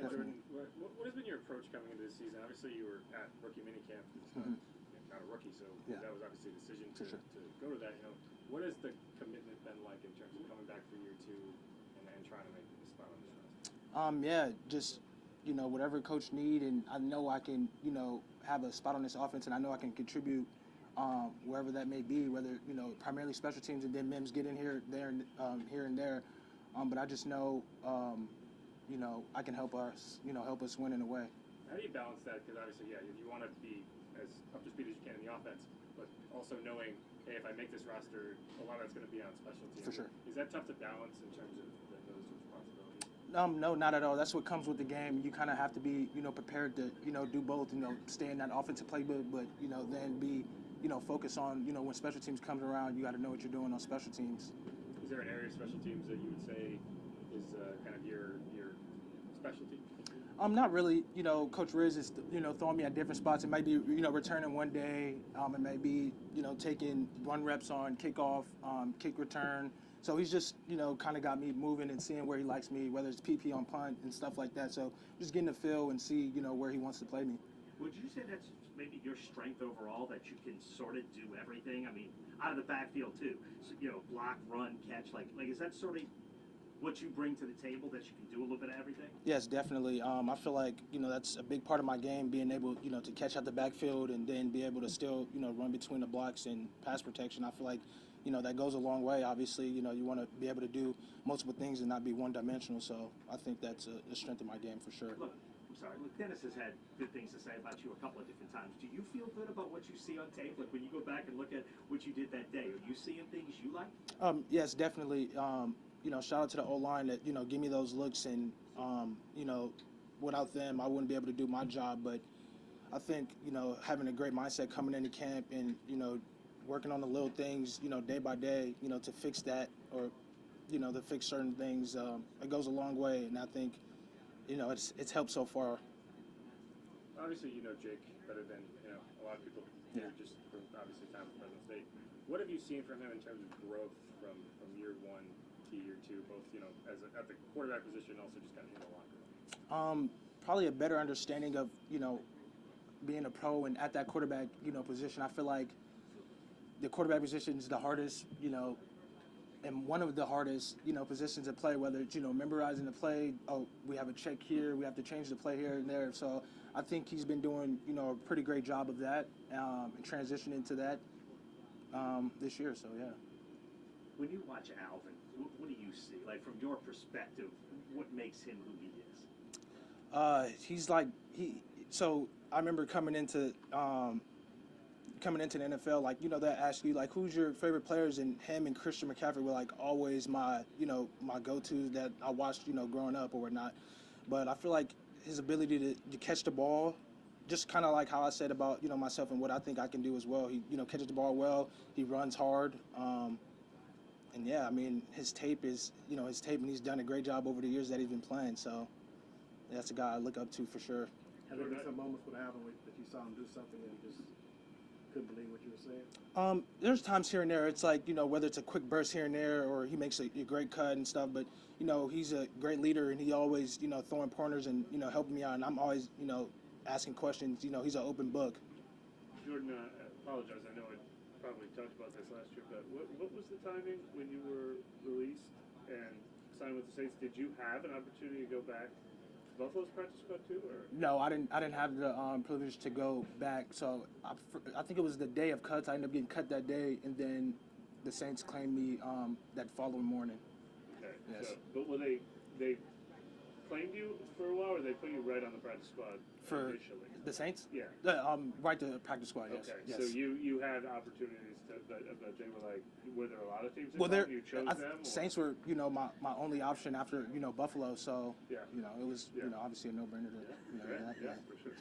definitely. Jordan, what has been your approach coming into this season? Obviously, you were at rookie minicamp. Not a rookie, so Yeah. that was obviously a decision to, Sure. to go to that. What has the commitment been like in terms of coming back for year two and trying to make a spot on this roster? Yeah, just whatever coach need, and I know I can have a spot on this offense, and I know I can contribute wherever that may be, whether primarily special teams, and then Mims get in here, there, here and there. But I just know I can help us win in a way. How do you balance that? Because obviously, yeah, you want to be as up to speed as you can in the offense, but also knowing, hey, if I make this roster, a lot of that's going to be on special teams. For sure. Is that tough to balance in terms of those responsibilities? No, not at all. That's what comes with the game. You kind of have to be, prepared to, do both. Stay in that offensive playbook, but then be, focus on, when special teams comes around, you got to know what you're doing on special teams. Is there an area of special teams that you would say is kind of your specialty? Not really. Coach Riz is, throwing me at different spots. It might be, returning one day. It might be, taking run reps on kickoff, kick return. So he's just, kind of got me moving and seeing where he likes me, whether it's PP on punt and stuff like that. So just getting a feel and see, where he wants to play me. Would you say that's maybe your strength overall, that you can sort of do everything? I mean, out of the backfield too. So, block, run, catch. Like is that sort of what you bring to the table, that you can do a little bit of everything? Yes, definitely. I feel like, that's a big part of my game, being able, to catch out the backfield and then be able to still, run between the blocks and pass protection. I feel like, that goes a long way. Obviously, you want to be able to do multiple things and not be one-dimensional. So I think that's a strength of my game for sure. Look, I'm sorry. Look, Dennis has had good things to say about you a couple of different times. Do you feel good about what you see on tape? Like when you go back and look at what you did that day, are you seeing things you like? Yes, definitely. Shout out to the O-line that, give me those looks, and, without them, I wouldn't be able to do my job. But I think, having a great mindset coming into camp and, working on the little things, day by day, to fix that, or, to fix certain things, it goes a long way. And I think, it's helped so far. Obviously, you know Jake better than a lot of people here, just from obviously time at Fresno State. What have you seen from him in terms of growth from year one to year two, both at the quarterback position, and also just kind of in the locker room? Probably a better understanding of being a pro and at that quarterback position. I feel like the quarterback position is the hardest and one of the hardest positions to play. Whether it's memorizing the play, we have a check here, we have to change the play here and there. So I think he's been doing a pretty great job of that and transitioning to that this year. So yeah. When you watch Alvin, what do you see? Like from your perspective, what makes him who he is? He's like So I remember coming into the NFL, like they ask you like who's your favorite players, and him and Christian McCaffrey were like always my my go-tos that I watched growing up or whatnot. But I feel like his ability to catch the ball, just kind of like how I said about myself and what I think I can do as well. He catches the ball well. He runs hard. And yeah, I mean his tape is his tape, and he's done a great job over the years that he's been playing. So that's a guy I look up to for sure. Have there been some moments with Alvin that you saw him do something and you just couldn't believe what you were saying? There's times here and there. It's like whether it's a quick burst here and there, or he makes a great cut and stuff. But he's a great leader, and he always throwing pointers and helping me out. And I'm always asking questions. He's an open book. Jordan, I apologize. I know I probably talked about this last year, but what was the timing when you were released and signed with the Saints? Did you have an opportunity to go back to Buffalo's practice squad too, or? No, I didn't have the privilege to go back. So I think it was the day of cuts. I ended up getting cut that day, and then the Saints claimed me that following morning. Okay. Yes. So, but were they claimed you for a while, or they put you right on the practice squad For initially? the Saints? Yeah. Right to the practice squad. Yes. Okay. Yes. So you had opportunities but they were like, were there a lot of teams Well, involved? You chose them? Or? Saints were my only option after Buffalo. So yeah. it was obviously a no-brainer to yeah, that. for sure.